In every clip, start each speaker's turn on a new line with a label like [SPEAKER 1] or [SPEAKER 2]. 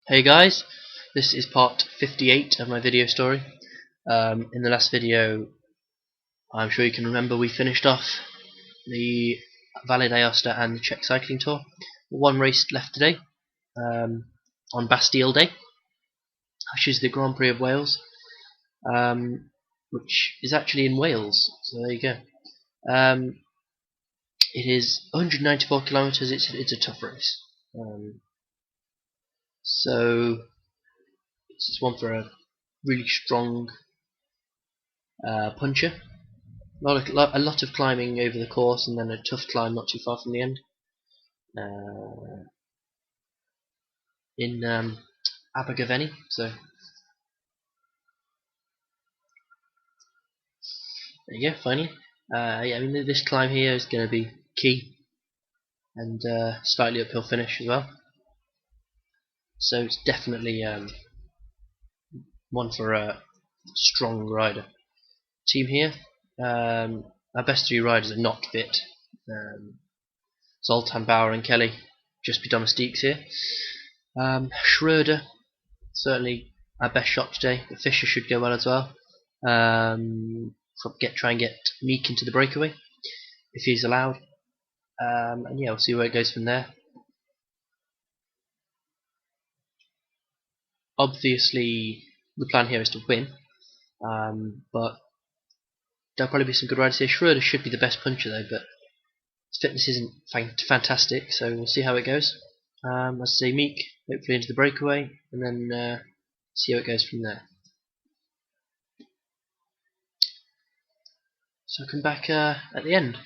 [SPEAKER 1] Hey guys, this is part 58 of my video story. In the last video, I'm sure you can remember, we finished off the Valle d'Aosta and the Czech cycling tour. One race left today, on Bastille Day, which is the Grand Prix of Wales, which is actually in Wales, so there you go. It is 194 kilometers. It's a tough race. So it's one for a really strong puncher. A lot of climbing over the course, and then a tough climb not too far from the end. In Abergavenny. So there you go. Finally, yeah. I mean, this climb here is going to be key, and slightly uphill finish as well. So it's definitely one for a strong rider. Team here, our best three riders are not fit. Zoltan, Bauer and Kelly just be domestiques here. Schroeder, certainly our best shot today, but Fischer should go well as well. Try and get Meek into the breakaway if he's allowed, and yeah, we'll see where it goes from there. Obviously, the plan here is to win, but there'll probably be some good riders here. Schroeder should be the best puncher though, but his fitness isn't fantastic, so we'll see how it goes. As I say, Meek hopefully into the breakaway, and then see how it goes from there. So I'll come back at the end.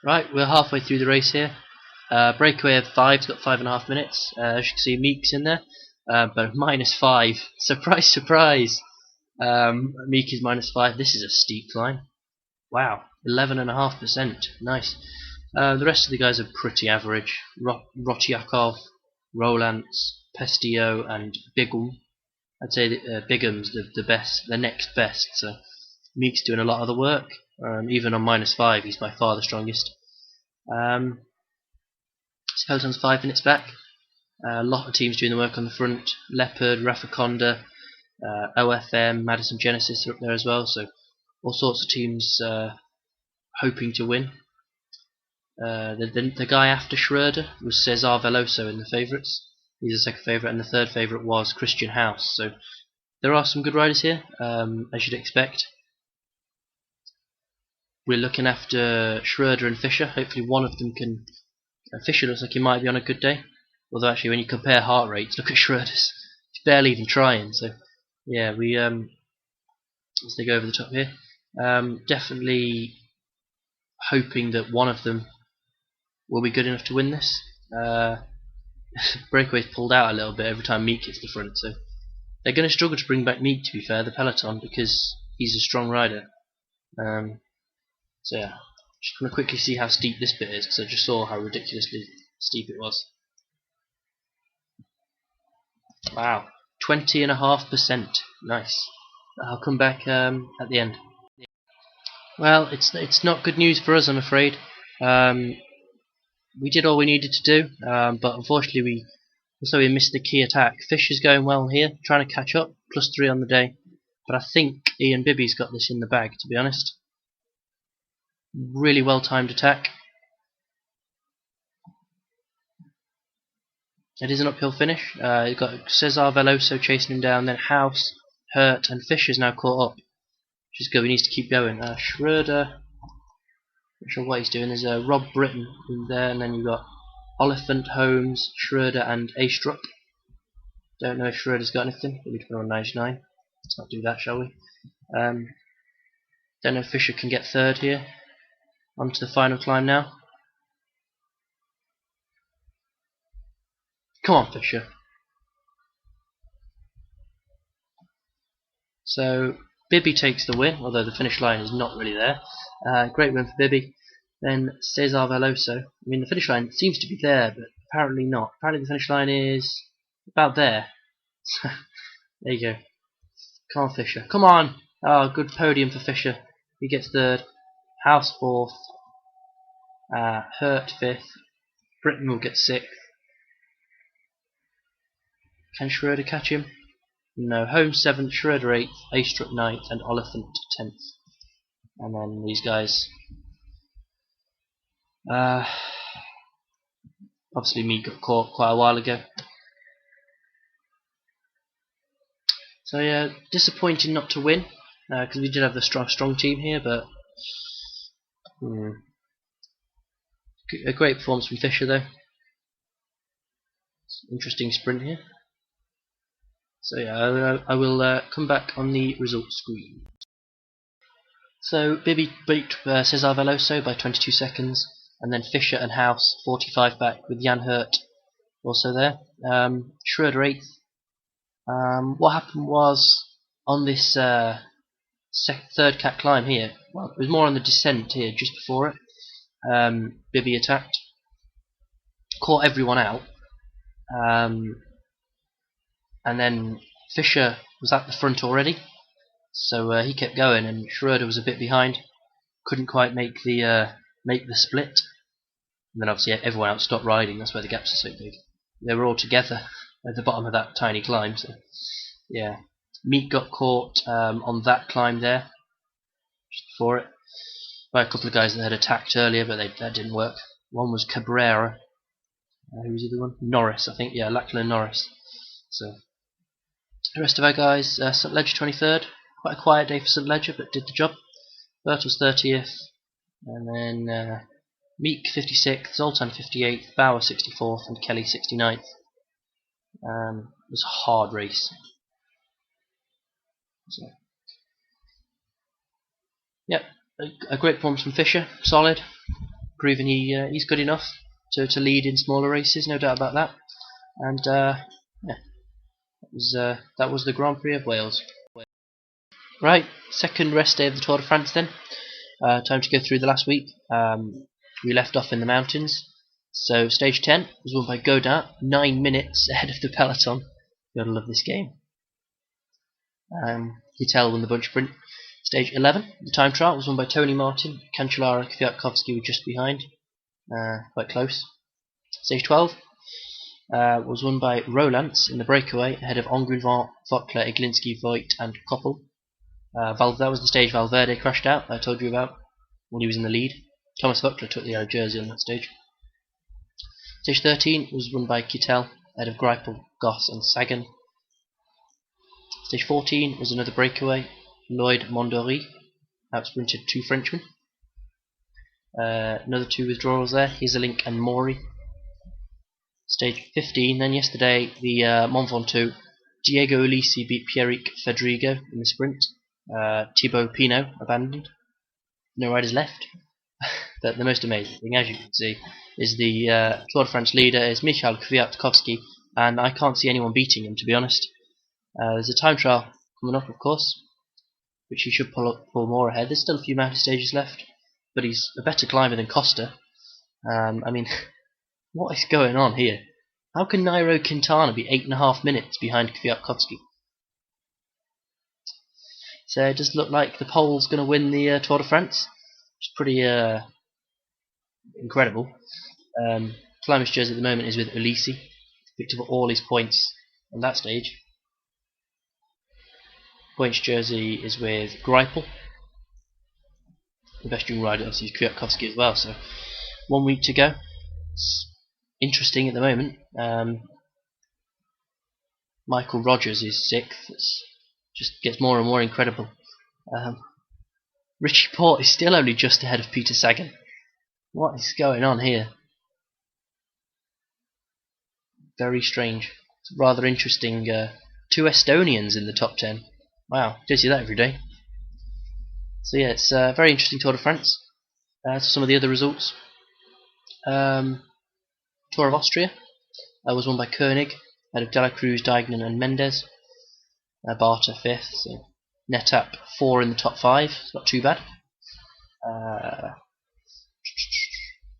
[SPEAKER 1] Right, we're halfway through the race here. Breakaway of 5's got 5.5 minutes. As you can see, Meek's in there, but -5. Surprise, surprise. Meek is -5. This is a steep climb. Wow, 11.5%. Nice. The rest of the guys are pretty average. Rotyakov, Rolants, Pestillo, and Bigum. I'd say that, Bigum's the best, the next best. So Meek's doing a lot of the work. Even on -5, he's by far the strongest. Skeleton's 5 minutes back. A lot of teams doing the work on the front. Leopard, Rafa Conda, OFM, Madison Genesis are up there as well. So all sorts of teams hoping to win. The guy after Schroeder was Cesar Veloso in the favourites. He's the second favourite, and the third favourite was Christian House. So there are some good riders here, as you'd expect. We're looking after Schroeder and Fischer. Hopefully one of them can... Fischer looks like he might be on a good day. Although actually when you compare heart rates, look at Schroeder's. He's barely even trying. So yeah, we as they go over the top here, definitely hoping that one of them will be good enough to win this. Breakaway's pulled out a little bit every time Meek hits the front, so they're going to struggle to bring back Meek, to be fair, the peloton, because he's a strong rider. So yeah, just going to quickly see how steep this bit is, because I just saw how ridiculously steep it was. Wow, 20.5%. Nice. I'll come back at the end. Well, it's not good news for us, I'm afraid. We did all we needed to do, but unfortunately we missed the key attack. Fischer's going well here, trying to catch up, +3 on the day. But I think Ian Bibby's got this in the bag, to be honest. Really well timed attack. It is an uphill finish. You've got Cesar Veloso chasing him down, then House, Hurt, and Fischer's now caught up. Which is good, he needs to keep going. Schroeder, not sure what he's doing. There's Rob Britton in there, and then you've got Oliphant, Holmes, Schroeder, and Astrup. Don't know if Schroeder's got anything, but we can put on 99. Let's not do that, shall we? Don't know if Fischer can get third here. On to the final climb now. Come on, Fischer. So Bibby takes the win, although the finish line is not really there. Great win for Bibby. Then Cesar Veloso. I mean, the finish line seems to be there, but apparently not. Apparently the finish line is about there. There you go. Come on, Fischer. Come on! Oh, good podium for Fischer. He gets third. House 4th. Hurt 5th. Britton will get 6th. Can Schroeder catch him? No. Holmes 7th, Schroeder 8th, Astrup 9th, and Oliphant 10th. And then these guys. Obviously, Meek got caught quite a while ago. So yeah, disappointing not to win, because we did have the strong team here, but a great performance from Fisher though. Interesting sprint here. So yeah, I will come back on the results screen. So Bibby beat Cesar Veloso by 22 seconds, and then Fisher and House 45 back with Jan Hurt also there. Schroeder 8th. What happened was on this third cat climb here, well, it was more on the descent here just before it. Bibby attacked, caught everyone out, and then Fisher was at the front already, so he kept going, and Schroeder was a bit behind, couldn't quite make the split. And then obviously everyone else stopped riding. That's why the gaps are so big. They were all together at the bottom of that tiny climb. So yeah, Meek got caught on that climb there just before it by a couple of guys that had attacked earlier, but that didn't work. One was Cabrera. Who was the other one? Norris, I think. Yeah, Lachlan Norris. So the rest of our guys, St Ledger 23rd. Quite a quiet day for St Ledger, but did the job. Bertels 30th, and then Meek 56th, Zoltan 58th, Bauer 64th, and Kelly 69th. It was a hard race. So, yep, a great performance from Fisher, solid, proving he's good enough to lead in smaller races, no doubt about that. And yeah, that was the Grand Prix of Wales. Right, second rest day of the Tour de France then. Time to go through the last week. We left off in the mountains. So stage 10 was won by Godin, 9 minutes ahead of the peloton. You gotta love this game. Kittel won the bunch sprint. Stage 11, the time trial, was won by Tony Martin. Cancellara and Kwiatkowski were just behind, quite close. Stage 12 was won by Rolands in the breakaway ahead of Engruvant, Vogler, Iglinski, Voigt, and Koppel. That was the stage Valverde crashed out, I told you about, when he was in the lead. Thomas Vogler took the yellow jersey on that stage. Stage 13 was won by Kittel ahead of Greipel, Goss, and Sagan. Stage 14 was another breakaway. Lloyd Mondori outsprinted 2 Frenchmen. Another 2 withdrawals there, Hiselink and Maury. Stage 15, then yesterday, the Mont Ventoux. Diego Ulisi beat Pierrick Fedrigo in the sprint. Thibaut Pinot abandoned. No riders left. But the most amazing thing, as you can see, is the Tour de France leader is Michal Kwiatkowski, and I can't see anyone beating him, to be honest. There's a time trial coming up, of course, which he should pull more ahead. There's still a few mountain stages left, but he's a better climber than Costa. I mean, what is going on here? How can Nairo Quintana be 8.5 minutes behind Kwiatkowski? So it does look like the Pole's going to win the Tour de France. It's pretty incredible. Climber's jersey at the moment is with Ulisi. Picked up all his points on that stage. Points jersey is with Greipel. The best young rider obviously is Kwiatkowski as well. So 1 week to go. It's interesting at the moment. Michael Rogers is 6th. It just gets more and more incredible. Richie Porte is still only just ahead of Peter Sagan. What is going on here? Very strange. It's rather interesting. 2 Estonians in the top 10. Wow, don't see that every day. So yeah, it's a very interesting Tour de France. Some of the other results. Tour of Austria was won by Koenig, ahead of De La Cruz, Dignan, and Mendes. Barta 5th, so Netap 4 in the top 5. It's not too bad.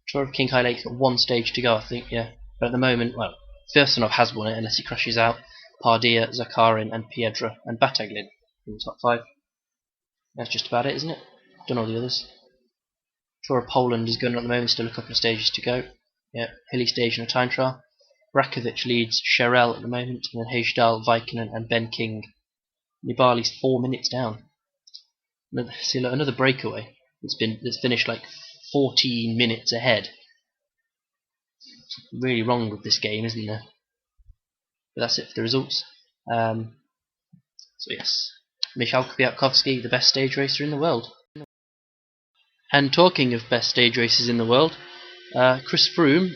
[SPEAKER 1] Tour of King High Lake got 1 stage to go, I think. Yeah, but at the moment, well, Firstenov has won it unless he crashes out. Pardia, Zakharin, and Piedra and Bataglin in the top 5. That's just about it, isn't it? Done all the others. Tour of Poland is going on at the moment, still a couple of stages to go. Yeah, hilly stage and a time trial. Brakovic leads Sherrill at the moment, and then Hagedal, Vikinen, and Ben King. Nibali's 4 minutes down. See, look, another breakaway that's finished like 14 minutes ahead. Something really wrong with this game, isn't there? But that's it for the results. So yes, Michał Kwiatkowski, the best stage racer in the world. And talking of best stage racers in the world, Chris Froome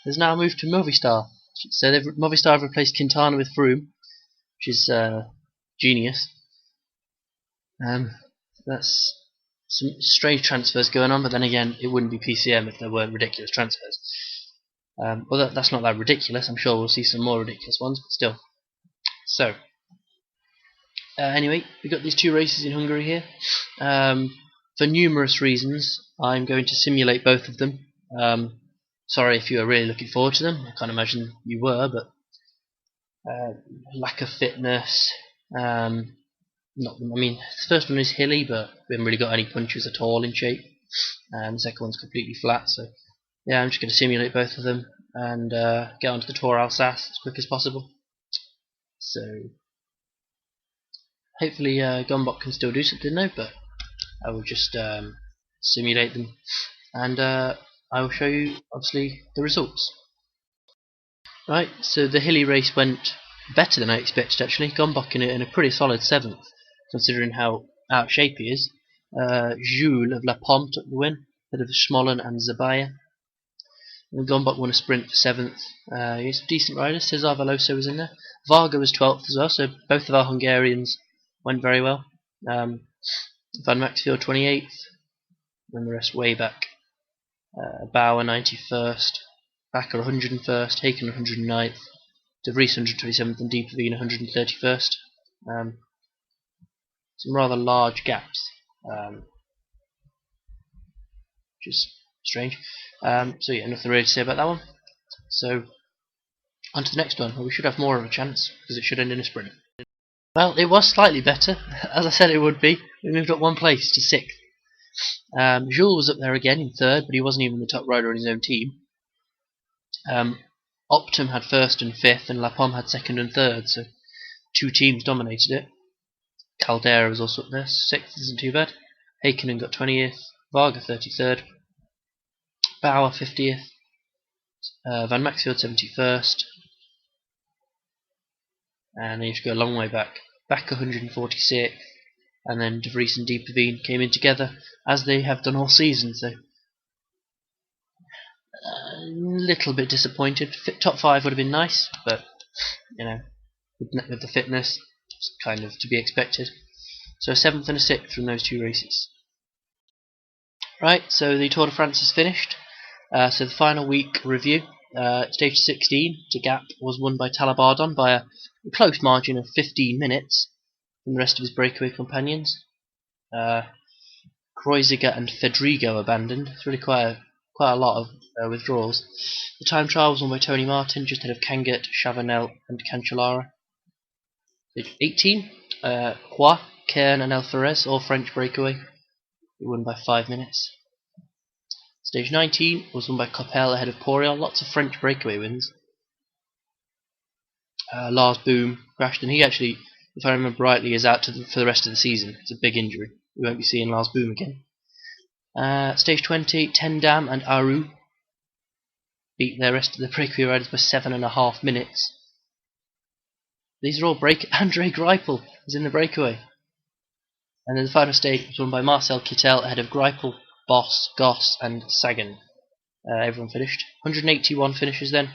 [SPEAKER 1] has now moved to Movistar. So Movistar have replaced Quintana with Froome, which is genius. That's some strange transfers going on, but then again, it wouldn't be PCM if there weren't ridiculous transfers. Well, that's not that ridiculous. I'm sure we'll see some more ridiculous ones, but still. So, anyway, we've got these 2 races in Hungary here. For numerous reasons, I'm going to simulate both of them. Sorry if you are really looking forward to them. I can't imagine you were, but lack of fitness. The first one is hilly, but we haven't really got any punches at all in shape. The second one's completely flat, so yeah, I'm just going to simulate both of them and get onto the Tour Alsace as quick as possible. So hopefully Gombok can still do something though, but I will just simulate them, and I will show you obviously the results. Right, so the hilly race went better than I expected actually. Gombok in a pretty solid 7th, considering how out of shape he is. Jules of La Pomme took the win, ahead of Smollen and Zabaya. And Gombok won a sprint for 7th. He's a decent rider. Cesar Veloso was in there. Varga was 12th as well, so both of our Hungarians went very well. Van Maxfield 28th, and the rest way back. Bauer 91st, Bakker 101st, Haken 109th, De Vries 127th, and De Pavine 131st. Some rather large gaps, which is strange. So yeah, nothing really to say about that one. So on to the next one. Well, we should have more of a chance because it should end in a sprint. Well, it was slightly better, as I said it would be. We moved up 1 place to 6th. Jules was up there again in 3rd, but he wasn't even the top rider on his own team. Optum had 1st and 5th, and La Pomme had 2nd and 3rd, so 2 teams dominated it. Caldera was also up there, 6th isn't too bad. Hakkinen got 20th, Varga 33rd, Bauer 50th, Van Maxfield 71st, and then you have to go a long way back. Back 146th, and then De Vries and De Pavine came in together, as they have done all season, so a little bit disappointed. Top 5 would have been nice, but you know, with the fitness, it's kind of to be expected. So a 7th and a 6th from those 2 races. Right, so the Tour de France is finished. So the final week review. Stage 16 to Gap was won by Talabardon by a close margin of 15 minutes from the rest of his breakaway companions. Kreuziger and Fedrigo abandoned. It's really quite a lot of withdrawals. The time trial was won by Tony Martin, just ahead of Kangert, Chavanel and Cancellara. Stage 18, Croix, Cairn and Alferez, all French breakaway. They won by 5 minutes. Stage 19 was won by Coppel ahead of Poriol. Lots of French breakaway wins. Lars Boom crashed, and he actually, if I remember rightly, is out for the rest of the season. It's a big injury. We won't be seeing Lars Boom again. Stage 20, Tendam and Aru beat the rest of the breakaway riders by 7.5 minutes. These are all Andre Greipel is in the breakaway. And then the final stage was won by Marcel Kittel ahead of Greipel, Boss, Goss and Sagan. Everyone finished. 181 finishes then.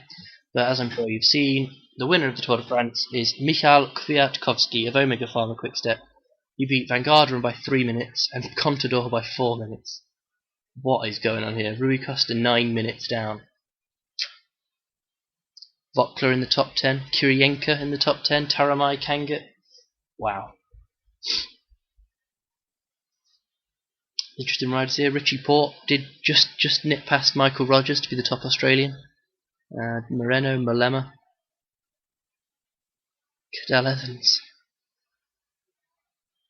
[SPEAKER 1] But as I'm sure you've seen, the winner of the Tour de France is Michał Kwiatkowski of Omega Pharma Quickstep. He beat Van Garderen by 3 minutes and Contador by 4 minutes. What is going on here? Rui Costa 9 minutes down. Vokler in the top 10, Kirienka in the top 10, Taramai, Kangert. Wow. Interesting riders here. Richie Port did just nip past Michael Rogers to be the top Australian. Moreno, Malema, Cadell Evans.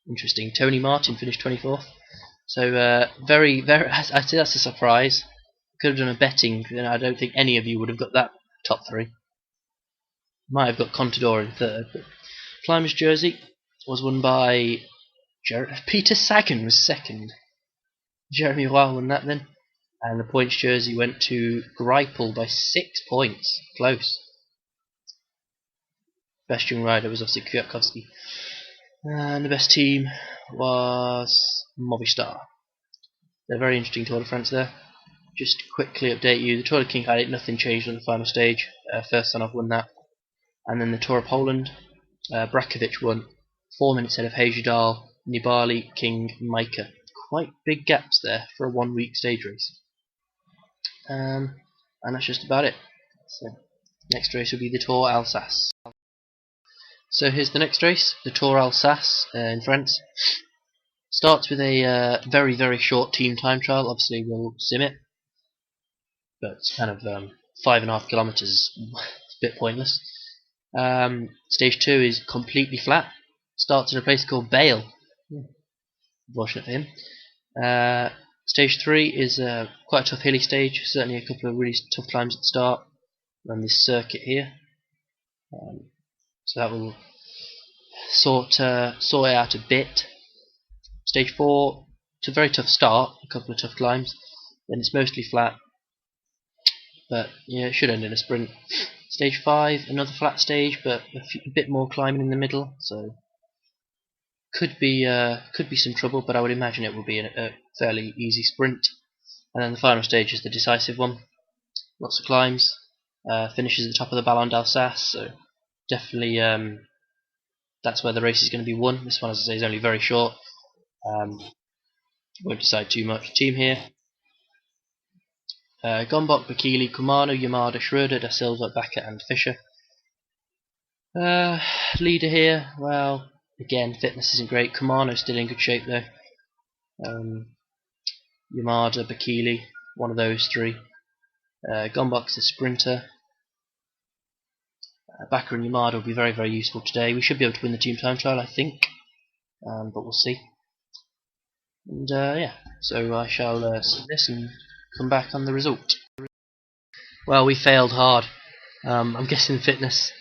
[SPEAKER 1] Interesting. Tony Martin finished 24th. So very, I'd say that's a surprise. Could have done a betting, and I don't think any of you would have got that top 3. Might have got Contador in 3rd, but Climbers jersey was won by Peter Sagan was 2nd. Jeremy Roy won that then. And the points jersey went to Greipel by 6 points. Close. Best young rider was obviously Kwiatkowski. And the best team was Movistar. They're very interesting Tour de France there. Just to quickly update you, the Tour de King nothing changed on the final stage. First Sanov won that. And then the Tour of Poland, Brakovic won. 4 minutes ahead of Hejidal, Nibali, King, Mika. Quite big gaps there for a 1 week stage race. And that's just about it. So next race will be the Tour Alsace. So here's the next race, the Tour Alsace in France. Starts with a very, very short team time trial. Obviously we'll sim it, but it's kind of 5.5 kilometers is a bit pointless. Stage 2 is completely flat. Starts in a place called Valle. Unfortunate for him. Stage 3 is quite a tough hilly stage. Certainly a couple of really tough climbs at the start. On this circuit here. So that will sort it out a bit. Stage 4, it's a very tough start, a couple of tough climbs, then it's mostly flat, but yeah, it should end in a sprint. Stage 5, another flat stage, but a bit more climbing in the middle, so could be some trouble, but I would imagine it will be a fairly easy sprint. And then the final stage is the decisive one. Lots of climbs, finishes at the top of the Ballon d'Alsace, so definitely that's where the race is going to be won. This one, as I say, is only very short. Won't decide too much. Team here: Gombok, Bakili, Kumano, Yamada, Schroeder, Da Silva, Bakker, and Fischer. Leader here, well, again, fitness isn't great. Kumano's still in good shape though. Yamada, Bakili, one of those 3. Gombok's the sprinter. Bakker and Yamada will be very, very useful today. We should be able to win the team time trial, I think, but we'll see. And yeah, so I shall see this and come back on the result. Well, we failed hard. I'm guessing fitness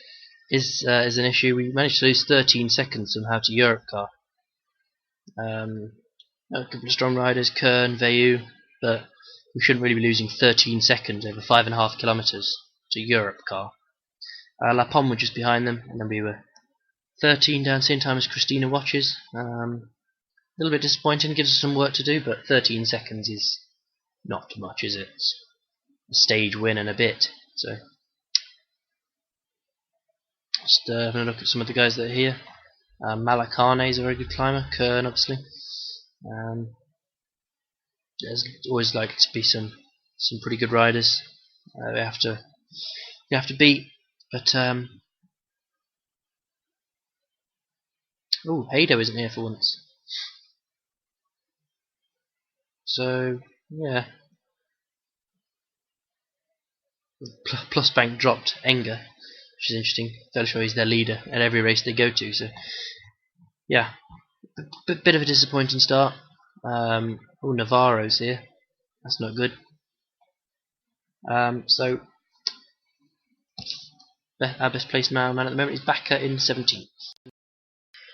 [SPEAKER 1] is an issue. We managed to lose 13 seconds somehow to Europe car. A couple of strong riders, Kern, Valle, but we shouldn't really be losing 13 seconds over 5.5 kilometers to Europe car. La Pomme were just behind them, and then we were 13 down, same time as Christina Watches. A little bit disappointing, gives us some work to do, but 13 seconds is not much, is it? It's a stage win and a bit. So just having a look at some of the guys that are here. Malakane is a very good climber. Kern, obviously. There's always likely to be some pretty good riders. We have to beat, but Hado isn't here for once. So yeah, Plus Bank dropped Enger, which is interesting. They'll show he's their leader at every race they go to. So yeah, bit of a disappointing start. Navarro's here. That's not good. So our best placed man at the moment is Bakker in 17th.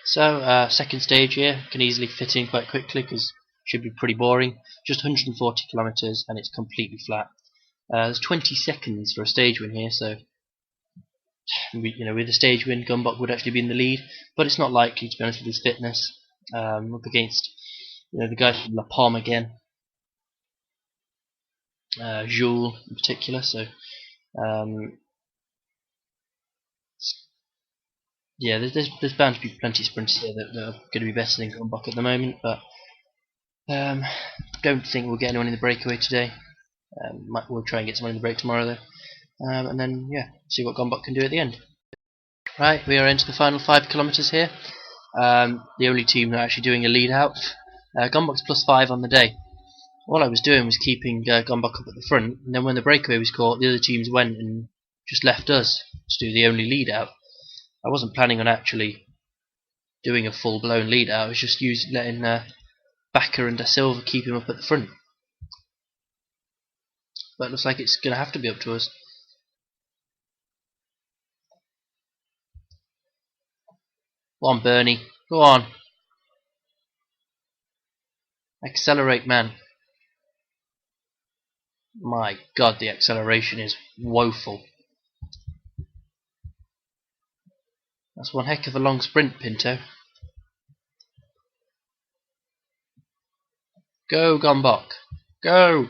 [SPEAKER 1] So second stage here can easily fit in quite quickly because should be pretty boring. Just 140 kilometers and it's completely flat. There's 20 seconds for a stage win here, so with a stage win, Gombok would actually be in the lead, but it's not likely, to be honest, with his fitness. Up against the guy from La Pomme again, Jules in particular. So yeah, there's bound to be plenty of sprinters here that are going to be better than Gombok at the moment, but don't think we'll get anyone in the breakaway today. We'll try and get someone in the break tomorrow though, and then yeah, see what Gombok can do at the end. Right, we are into the final 5 kilometers here. The only team that are actually doing a lead out. Gombok's +5 on the day. All I was doing was keeping Gombok up at the front, and then when the breakaway was caught, the other teams went and just left us to do the only lead out. I wasn't planning on actually doing a full-blown lead out. I was just letting Bakker and Da Silva keep him up at the front. But it looks like it's going to have to be up to us. Go on, Bernie. Go on. Accelerate, man. My god, the acceleration is woeful. That's one heck of a long sprint, Pinto. Go, Gombok. Go!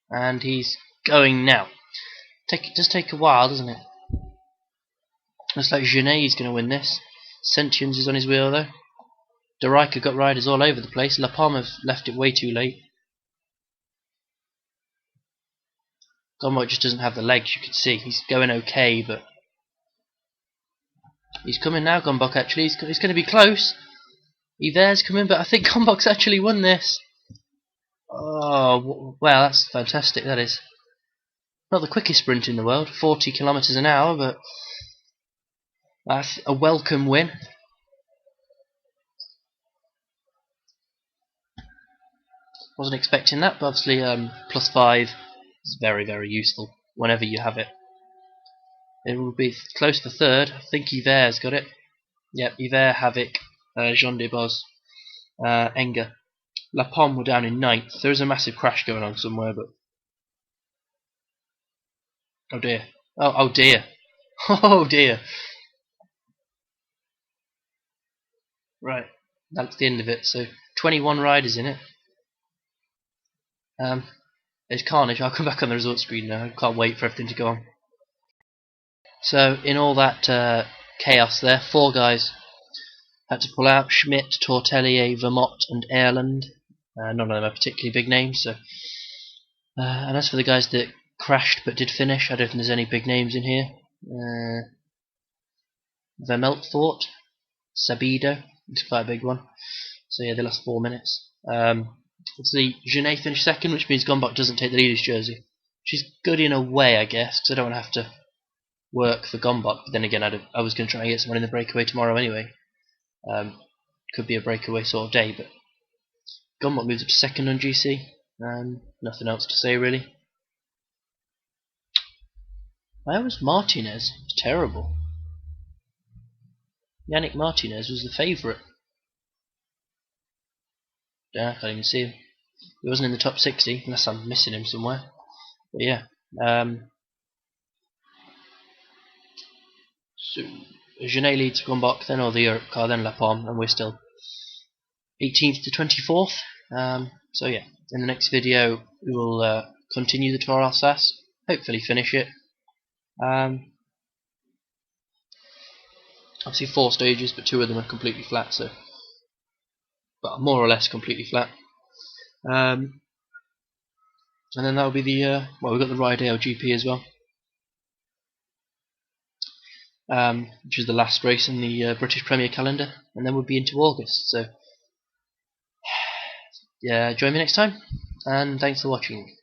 [SPEAKER 1] And he's going now. It does take a while, doesn't it? Looks like Genet is going to win this. Sentience is on his wheel, though. De Rijker got riders all over the place. La Pomme have left it way too late. Gombok just doesn't have the legs, you can see. He's going okay, but... He's coming now, Gombok, actually. He's going to be close. Yver's coming, but I think Gombok's actually won this. Oh, well, that's fantastic, that is. Not the quickest sprint in the world, 40 kilometers an hour, but that's a welcome win. Wasn't expecting that, but obviously +5 is very, very useful whenever you have it. It will be close for third. I think Yver's got it. Yep, Yver, Havoc, Jean de Boz, Enger. La Pomme were down in 9th. There is a massive crash going on somewhere, but... Oh dear. Oh dear. Oh dear. Right, that's the end of it. So 21 riders in it. There's carnage. I'll come back on the results screen now. I can't wait for everything to go on. So in all that chaos there, 4 guys had to pull out: Schmidt, Tortelier, Vermont and Ireland. None of them are particularly big names. So, and as for the guys that crashed but did finish, I don't think there's any big names in here. Vermeltfort, Sabido, it's quite a big one. So yeah, they lost 4 minutes. Obviously, Genet finished second, which means Gombok doesn't take the leader's jersey. Which is good in a way, I guess, because I don't want to have to work for Gombok. But then again, I was going to try and get someone in the breakaway tomorrow anyway. Could be a breakaway sort of day, but Gombok moves up to second on GC. Nothing else to say, really. Where was Martinez? It's terrible. Yannick Martinez was the favourite. Yeah, I can't even see him. He wasn't in the top 60, unless I'm missing him somewhere. But yeah. So Genet leads Gombok, then all the Europe car, then La Pomme, and we're still 18th to 24th. So yeah, in the next video we will continue the Tour Alsace, hopefully finish it. Obviously 4 stages, but 2 of them are completely flat, so, but more or less completely flat. And then that will be the well, we've got the Rydale GP as well, which is the last race in the British Premier calendar, and then we'll be into August. So yeah, join me next time, and thanks for watching.